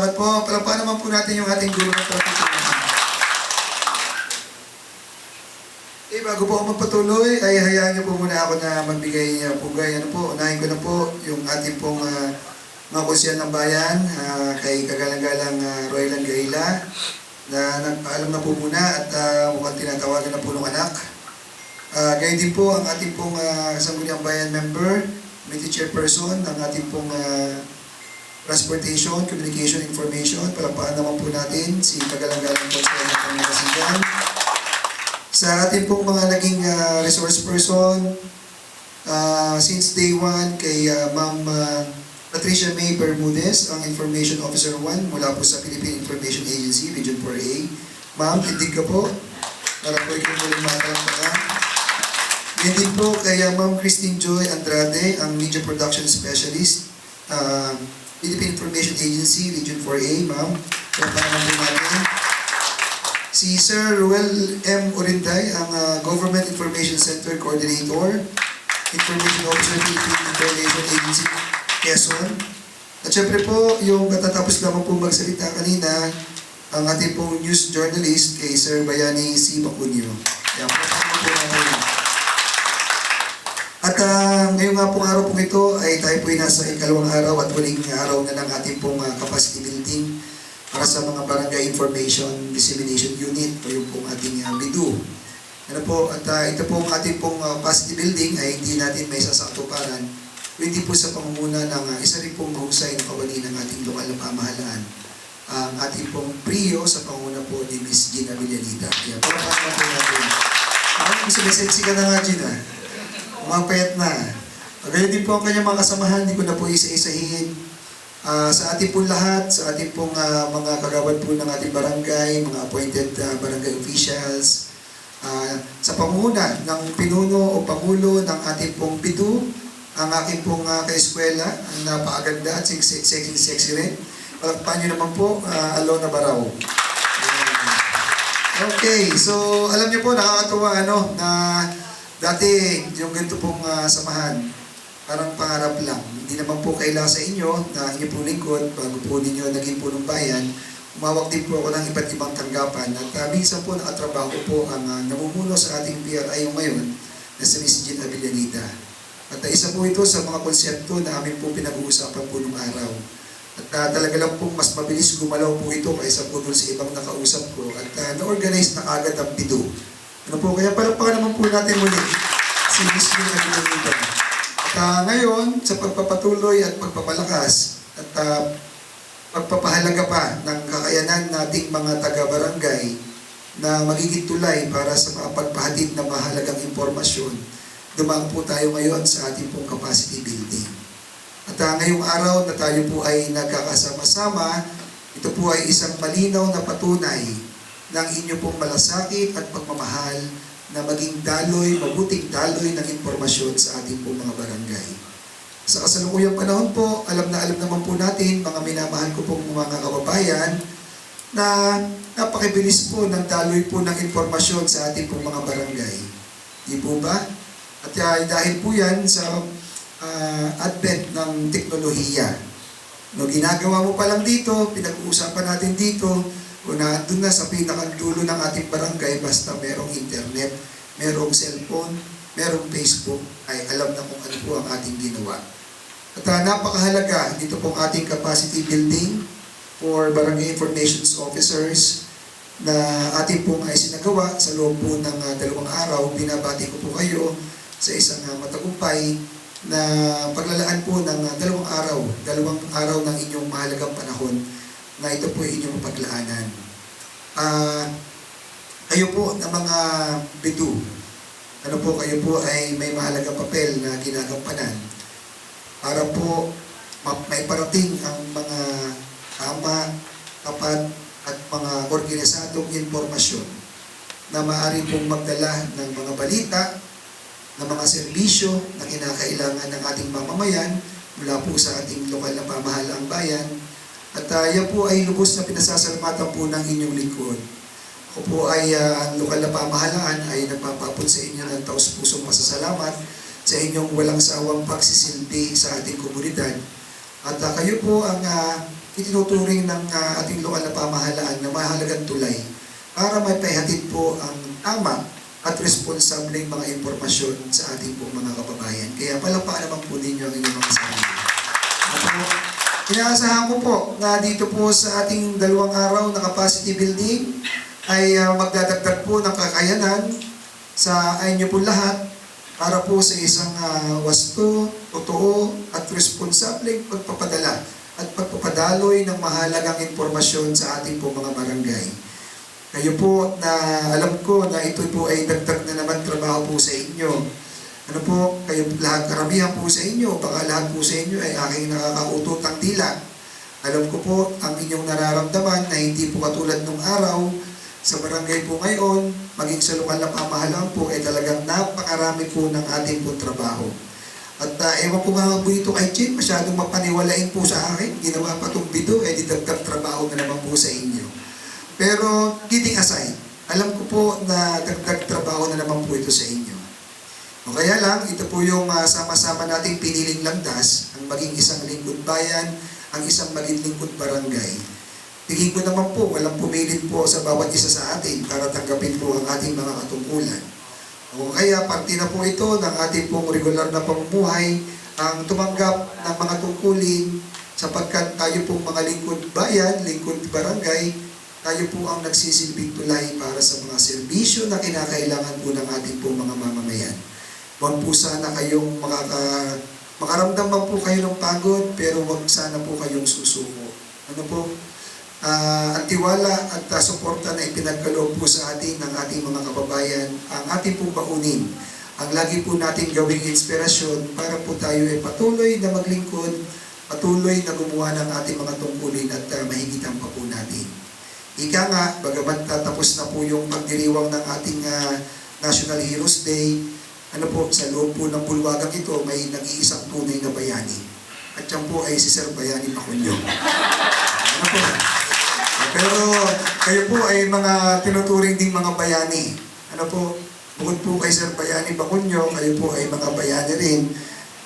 salamat po. Palakpakan naman po natin yung ating guro ng traffic. Bago po ako magpatuloy, ay hayaan niyo po muna ako na magbigay pugay. Unahin ko na po yung ating pong mga konsyal ng bayan, kay kagalang-galang Roylan Gaila, na nagpaalam na po muna at mukhang tinatawagan na po ng anak. Gayon din po ang ating pong Sangguniang Bayan member, committee chairperson, ng ating pong Transportation, Communication, Information. Palakpakan naman po natin si kagalang-galang konsyal ng Pangasinan. Sa ating pong mga naging resource person, since day 1 kay Ma'am Patricia May Bermudez, ang Information Officer 1 mula po sa Philippine Information Agency, Region 4A. Ma'am, tindig ka po. Para po ikaw muling matalang. Yan din po kay Ma'am Christine Joy Andrade, ang Media Production Specialist, Philippine Information Agency, Region 4A. Ma'am, pagpapanan po natin. Si Sir Ruel M. Orinday, ang Government Information Center Coordinator, Information Officer, Philippine Information Agency, Quezon. At syempre po, yung katatapos lamang po magsalita kanina, ang ating pong news journalist kay Sir Bayani C. Bacunio. Yan po natin. At ngayong nga pong araw pong ito ay tayo po ay nasa ikalawang araw at huling araw na ng ating pong capacity building para sa mga Barangay Information Dissemination Unit o yung pong ating BIDU. At ito pong ating pong capacity building ay hindi natin may sasaktuparan, hindi po sa pangunguna ng isa rin pong mahusay na kawani ng ating lokal na pamahalaan, ang ating pong PRIO sa pangunguna po ni Ms. Gina Villalita. Kaya palakpakan po natin. Sumesexy ka na nga, Gina. Umapayat na. Gayun din po ang kanyang mga kasamahan, hindi ko na po isa-isahin. Sa ating pong lahat, sa ating pong mga kagawad po ng ating barangay, mga appointed barangay officials, sa pangunguna ng pinuno o pangulo ng ating pong BIDU, ang aking pong kaeskwela, ang napakaganda at sexy rin. Palakpakan nyo naman po, Alona Barao. Okay, so alam niyo po, nakakatuwa na dati yung ganito pong samahan, parang pangarap lang. Hindi naman po kailangan sa inyo na inyo po lingkod, bago po ninyo naging punong bayan, umawak din po ako ng iba't ibang tanggapan. At minsan po nakatrabaho po ang namumuno sa ating PRI ngayon na si Ms. Gina Villalita. At isa po ito sa mga konsepto na amin po pinag-uusapan po nung araw. At talaga lang po mas mabilis gumalaw po ito kaysa po dun sa ibang nakausap ko. At na-organize na agad ang BIDU. Kaya palakpakan naman po natin muli si Ms. Gina Villalita. Ngayon, sa pagpapatuloy at pagpapalakas at pagpapahalaga pa ng kakayanan nating mga taga-barangay na magiging tulay para sa mga pagpahatid ng mahalagang impormasyon, dumaan po tayo ngayon sa ating pong capacity building. At ngayong araw na tayo po ay nagkakasama-sama, ito po ay isang malinaw na patunay ng inyo pong malasakit at pagmamahal na maging daloy, mabuting daloy ng impormasyon sa ating pong mga barangay. Sa kasalukuyang panahon po, alam naman po natin, mga minamahal ko pong mga kababayan, na napakibilis po ng daloy po ng impormasyon sa ating pong mga barangay. Di po ba? At dahil po yan sa advent ng teknolohiya. Ginagawa mo pa lang dito, pinag-uusapan natin dito, kung nandun na sa pinakadulo ng ating barangay, basta merong internet, merong cellphone, merong Facebook, ay alam na kung ano po ang ating ginawa. At napakahalaga dito pong ating capacity building for barangay information officers na ating pong ay sinagawa sa loob po ng 2 araw. Binabati ko po kayo sa isang matagumpay na paglalaan po ng 2 araw ng inyong mahalagang panahon na ito po ay inyong paglaanan. Kayo po na mga BIDU, kayo po ay may mahalagang papel na ginagampanan para po maiparating ang mga tama, tapat at mga organisadong impormasyon na maaari pong magdala ng mga balita, ng mga serbisyo na kinakailangan ng ating mamamayan mula po sa ating lokal na pamahalaang bayan. At yan po ay lubos na pinasasalamatan po ng inyong lingkod. Ako po ay ang lokal na pamahalaan ay nagpapapon sa inyo ng taus-pusong pasasalamat sa inyong walang sawang pagsisilbi sa ating komunidad. At kayo po ang itinuturing ng ating lokal na pamahalaan na mahalagang tulay para maipahatid po ang tama at responsableng mga impormasyon sa ating pong mga kababayan. Kaya palakpakan naman po ninyo ang inyong mga sarili. Inaasahan ko po na dito po sa ating 2 araw na capacity building ay magdadagdag po ng kakayanan sa inyo po lahat para po sa isang wasto, totoo at responsableng pagpapadala at pagpapadaloy ng mahalagang impormasyon sa ating po mga barangay. Kayo po na alam ko na ito po ay dagdag na naman trabaho po sa inyo. Ano po, kayo lahat karamihan po sa inyo, baka lahat po sa inyo ay aking nakakaututang dila. Alam ko po ang inyong nararamdaman na hindi po katulad nung araw sa barangay po ngayon, maging sa lokal na pamahalaan po ay talagang napakarami po ng ating po trabaho. At ewan ko nga po ito kay Chin, masyadong mapaniwalain po sa akin. Ginawa pa itong video, didagdag trabaho na naman po sa inyo. Pero kidding aside, alam ko po na dagdag trabaho na naman po ito sa inyo. O kaya lang, ito po yung sama-sama nating piniling landas, ang maging isang lingkod bayan, ang isang maging lingkod barangay. Tingin ko naman po, walang pumilit po sa bawat isa sa atin para tanggapin po ang ating mga katungkulan. O kaya parte na po ito ng ating pong regular na pamumuhay ang tumanggap ng mga tungkulin sapagkat tayo pong mga lingkod bayan, lingkod barangay, tayo po ang nagsisilbing tulay para sa mga serbisyo na kinakailangan po ng ating pong mga mamamayan. Huwag po sana kayong makaramdam man po kayo ng pagod, pero huwag sana po kayong susuko. Ano po? Ang tiwala at suporta na ipinagkaloob po sa atin ng ating mga kababayan, ang ating pong baunin, ang lagi po natin gawing inspirasyon para po tayo ay patuloy na maglingkod, patuloy na gumawa ng ating mga tungkulin at mahigitan pa po natin. Ika nga, bagamat tatapos na po yung pagdiriwang ng ating National Heroes Day, ano po, sa loob po ng bulwagang ito, may nag-iisang tunay na bayani. At yan po ay si Sir Bayani Pacunyo. Ano po? Pero kayo po ay mga tinuturing ding mga bayani. Ano po, bukod po kay Sir Bayani Pacunyo, kayo po ay mga bayani rin.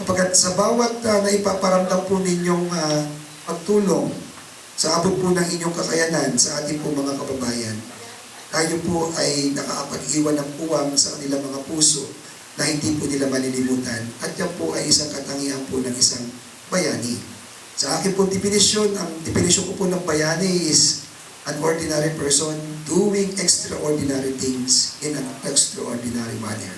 Kapag sa bawat naipaparamdam po ninyong pagtulong sa abot po ng inyong kakayanan sa ating po mga kababayan, tayo po ay nakakapag-iwan ng puwang sa kanilang mga puso na hindi po nila malilimutan. At yan po ay isang katangian po ng isang bayani. Sa akin po definisyon, ang definisyon ko po ng bayani is an ordinary person doing extraordinary things in an extraordinary manner.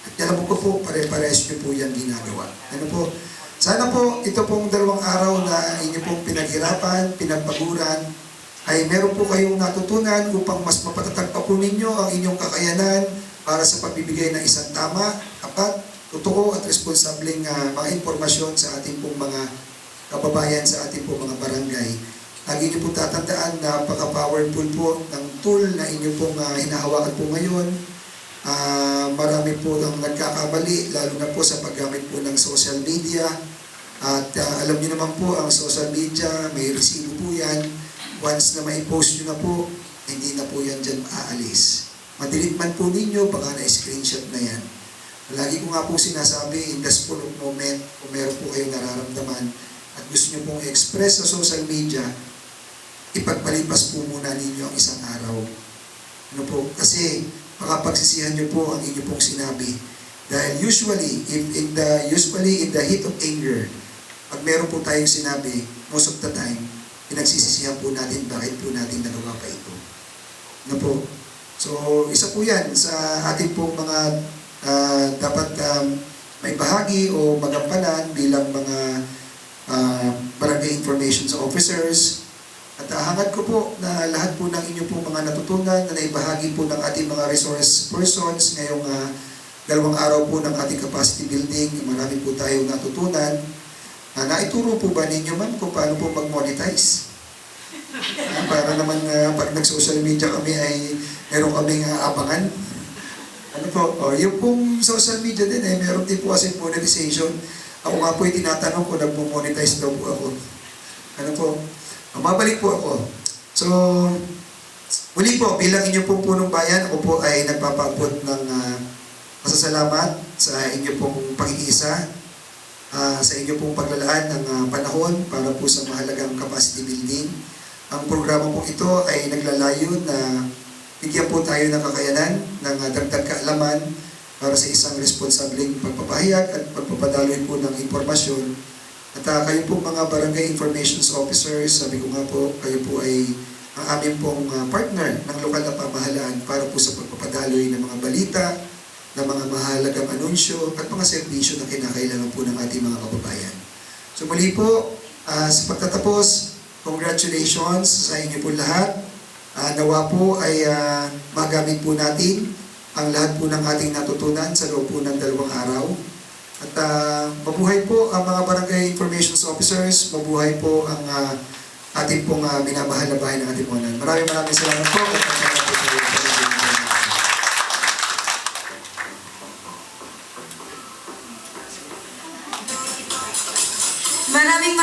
At alam ko po, pare-pares nyo po yung ginagawa. Ano po? Sana po, ito pong 2 araw na inyo pong pinaghirapan, pinagpaguran, ay meron po kayong natutunan upang mas mapatatag pa po ninyo ang inyong kakayanan para sa pagbibigay ng isang tama, tapat, totoo at responsableng mga impormasyon sa ating pong mga kababayan, sa ating pong mga barangay. Lagi niyo po tatandaan na napaka-powerful po ng tool na inyo pong hinahawakan po ngayon. Marami po ang nagkakamali, lalo na po sa paggamit po ng social media. At alam niyo naman po, ang social media, may resibo po yan. Once na mai-post nyo na po, hindi na po yan dyan aalis. Madelete man po ninyo, baka na-screenshot na yan. Lagi ko nga po sinasabi, in the spur of moment, kung meron po kayong nararamdaman at gusto nyo pong express sa social media, ipagpalipas po muna ninyo ang isang araw. Ano po? Kasi makapagsisihan nyo po ang inyo pong sinabi. Dahil usually in the heat of anger, pag meron po tayong sinabi, most of the time, pinagsisisihan po natin bakit po natin nagawa pa ito. Ano po? So, isa po yan sa ating pong mga dapat may bahagi o magampanan bilang mga barangay information officers. At hangad ko po na lahat po ng inyo pong mga natutunan na naibahagi po ng ating mga resource persons ngayong 2 araw po ng ating capacity building. Marami po tayong natutunan. Naituro po ba ninyo man kung paano po mag-monetize? Para naman pag nag-social media kami ay meron kaming abangan. Ano po? Yung pong social media din meron din po kasi monetization. Ako nga po ay tinatanong kung nag-monetize daw po ako. Ano po? Mabalik po ako. So, muli po, bilang inyo pong punong bayan, ako po ay nagpapabot ng pasasalamat sa inyo pong pag-iisa. sa inyo pong paglalaan ng panahon para po sa mahalagang capacity building. Ang programa po ito ay naglalayo na bigyan po tayo ng kakayanan ng dagdag kaalaman para sa isang responsableng pagpapahayag at pagpapadaloy po ng impormasyon. At kayo po mga barangay informations officers, sabi ko nga po, kayo po ay ang aming pong partner ng lokal na pamahalaan para po sa pagpapadaloy ng mga balita, ng mga mahalagang anunsyo at mga serbisyo na kinakailangan po ng ating mga kababayan. So muli po, sa pagtatapos, congratulations sa inyo po lahat. Nawa po ay magamit po natin ang lahat po ng ating natutunan sa loob po ng 2 araw. At mabuhay po ang mga barangay informations officers, mabuhay po ang ating pong minamahal na bahay ng ating monan. Maraming salamat po. Maraming